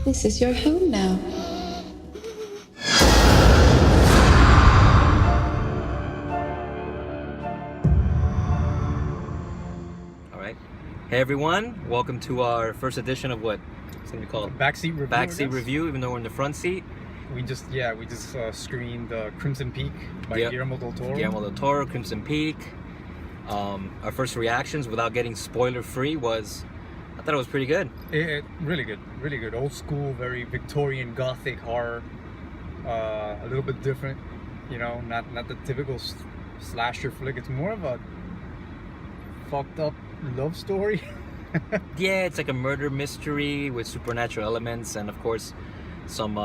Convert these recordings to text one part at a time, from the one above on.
This is your home now. All right. Hey everyone, welcome to our first edition of what it's gonna be called Backseat review. Backseat Review. Even though we're in the front seat, We just screened Crimson Peak by Yep. Guillermo del Toro. Guillermo del Toro, Crimson Peak. Our first reactions, without getting spoiler free, was I thought it was pretty good. Really good, really good. Old school, very Victorian Gothic horror. A little bit different, you know, not the typical slasher flick. It's more of a fucked up love story. Yeah, it's like a murder mystery with supernatural elements, and of course, some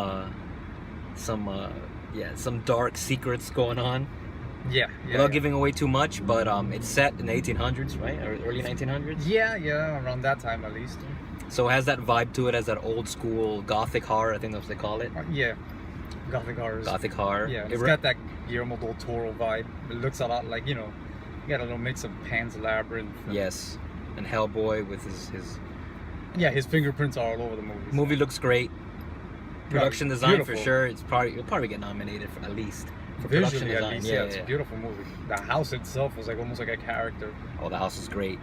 dark secrets going on. Yeah. Without giving away too much, but it's set in the 1800s, right, or early 1900s. Yeah, around that time at least. So it has that vibe to it, as that old school Gothic horror. I think that's what they call it. Yeah, Gothic horror. Gothic horror. Yeah, it's got that Guillermo del Toro vibe. It looks a lot like, you know, you got a little mix of Pan's Labyrinth. Yes, and Hellboy with his Yeah, his fingerprints are all over the movie. movie looks great. Production design beautiful. for sure. It'll probably get nominated for, at least for production Visually, at design. least, Yeah, it's a beautiful movie. The house itself was like almost like a character. Oh, the house is great.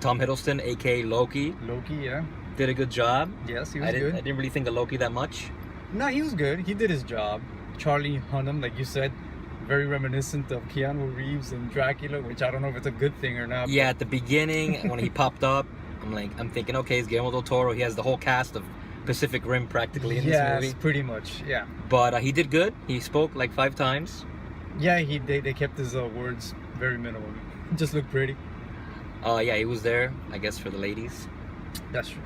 Tom Hiddleston, aka Loki, Loki, yeah. did a good job. Yes, he was I good. didn't really think of Loki that much. No, he was good. He did his job. Charlie Hunnam, like you said, very reminiscent of Keanu Reeves and Dracula, which I don't know if it's a good thing or not. Yeah, at the beginning when he popped up, I'm thinking, okay, it's Guillermo del Toro. He has the whole cast of Pacific Rim practically in this movie. Yes, pretty much, yeah. But he did good. He spoke like 5 times. Yeah, they kept his words very minimum. He just looked pretty. Yeah, he was there, I guess, for the ladies. That's true.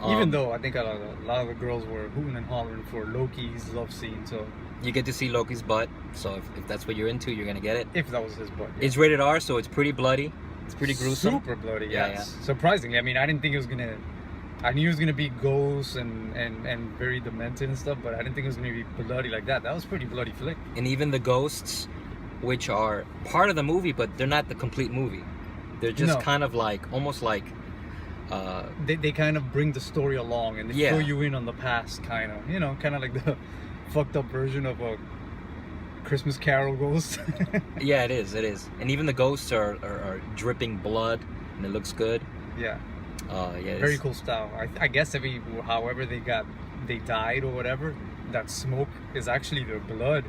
Even though I think a lot of the girls were hooting and hollering for Loki's love scene, so you get to see Loki's butt. So if that's what you're into, you're gonna get it. if that was his butt. Yeah. It's rated R, so it's pretty bloody. It's pretty gruesome. Super bloody, Yeah, yes. Surprisingly, I mean, I didn't think it was gonna. I knew it was gonna be ghosts and very demented and stuff, but I didn't think it was gonna be bloody like that. That was pretty bloody flick. And even the ghosts, which are part of the movie, but they're not the complete movie. They're just No. kind of like almost like. They kind of bring the story along and they Yeah. fill you in on the past, kind of. You know, kind of like the fucked up version of a Christmas Carol ghost. Yeah, it is. And even the ghosts are dripping blood, and it looks good. Yeah. Yeah. Very cool style. I guess however they died or whatever, that smoke is actually their blood.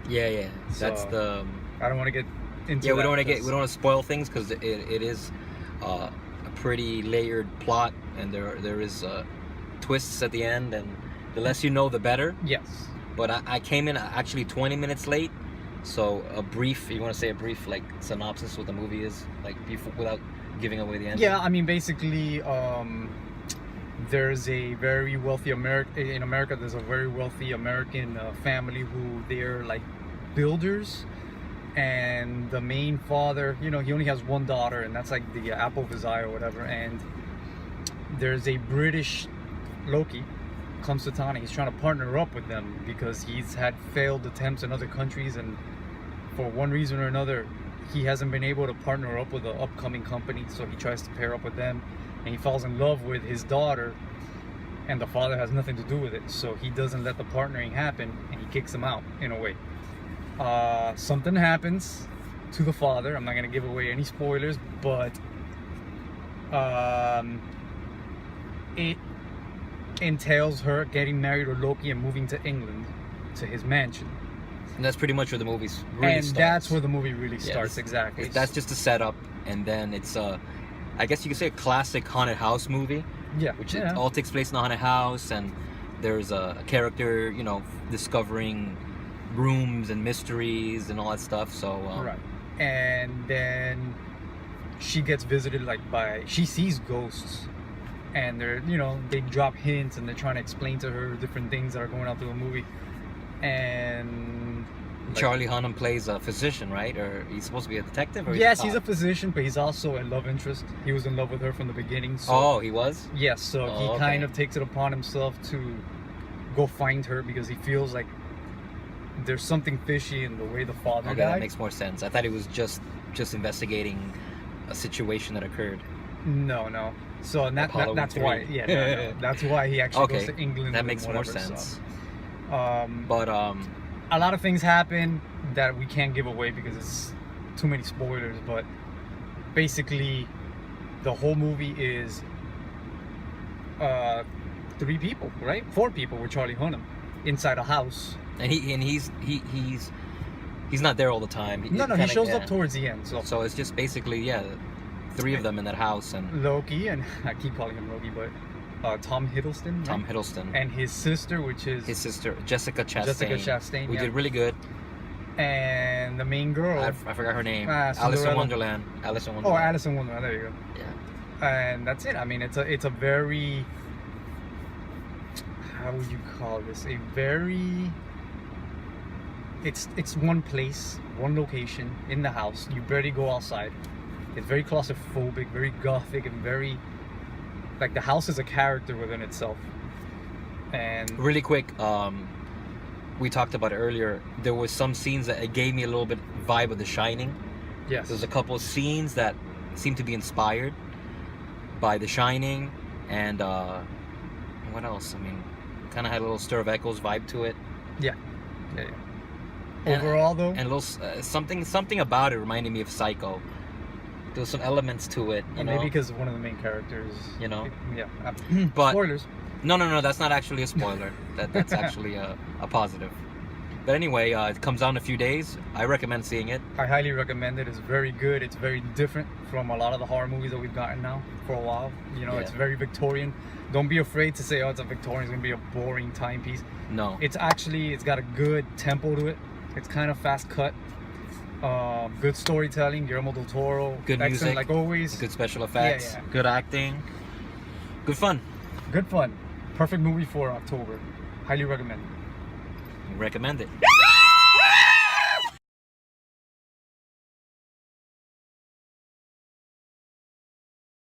Yeah. That's So, the. I don't want to get into. Yeah, we that don't want to because- we don't want to spoil things because it is a pretty layered plot, and there is twists at the end, and the less you know, the better. Yes. But I came in actually 20 minutes late, so you want to say a brief like synopsis what the movie is like before, without giving away the end. Yeah, I mean, basically, there's a very wealthy in America. There's a very wealthy American family who they're like builders, and the main father, you know, he only has one daughter, and that's like the apple of his eye or whatever. And there's a British Loki comes to town, and he's trying to partner up with them because he's had failed attempts in other countries, and for one reason or another, he hasn't been able to partner up with an upcoming company, so he tries to pair up with them, and he falls in love with his daughter, and the father has nothing to do with it, so he doesn't let the partnering happen, and he kicks him out in a way. Something happens to the father. I'm not going to give away any spoilers, but it entails her getting married to Loki and moving to England, to his mansion. And that's pretty much where the movie's really And starts. that's where the movie really Yeah, starts, this- exactly. That's just a setup, and then it's I guess you could say a classic haunted house movie, yeah, which yeah. it all takes place in a haunted house, and there's a character, you know, discovering rooms and mysteries and all that stuff. So Right. And then she gets visited she sees ghosts, and they drop hints and they're trying to explain to her different things that are going on through the movie. And Charlie Hunnam plays a physician, right? Or he's supposed to be a detective? Or yes, he's a physician, but he's also a love interest. He was in love with her from the beginning. So, Oh, he was? yes, so Oh, he okay. kind of takes it upon himself to go find her because he feels like there's something fishy in the way the father Okay, died. that makes more sense. I thought he was just investigating a situation that occurred. No. So and Halloween that's 3. why. Yeah, no. That's why he actually goes Okay, to England. that and makes more whatever, sense. So. But A lot of things happen that we can't give away because it's too many spoilers. But basically, the whole movie is 3 people, right? 4 people with Charlie Hunnam inside a house. and he's not there all the time. No, he shows up towards the end. So it's just basically 3 of them in that house, and Loki, and I keep calling him Loki, but Tom Hiddleston, right? Tom Hiddleston And his sister, which is his sister Jessica Chastain. Jessica Chastain, who yeah. did really good. And the main girl. I forgot her name. Alice in Cinderella. Wonderland. Alice in Oh, Wonderland. Alice in Wonderland. There you go. Yeah. And that's it. I mean, it's a very, how would you call this? A very. It's one place, one location in the house. You barely go outside. It's very claustrophobic, very gothic, and very like the house is a character within itself. And Really quick, we talked about it earlier. There was some scenes that it gave me a little bit vibe of The Shining. yes, There's a couple of scenes that seem to be inspired by The Shining, and what else? I mean, kind of had a little Stir of Echoes vibe to it. yeah. And- Overall, though, And a little something about it reminded me of Psycho. There was some elements to it, you know. maybe because one of the main characters, You know. yeah. But Spoilers. no, that's not actually a spoiler. That's actually a positive. But anyway, it comes out in a few days. I recommend seeing it. I highly recommend it. It's very good. It's very different from a lot of the horror movies that we've gotten now for a while. You know, Yeah. it's very Victorian. Don't be afraid to say, oh, it's a Victorian. It's gonna be a boring timepiece. No. It's got a good tempo to it. It's kind of fast cut. Good storytelling. Guillermo del Toro. Good excellent, music. like always. Good special effects. Yeah. Good acting. Good fun. Good fun. Perfect movie for October. Highly recommend. Recommend it.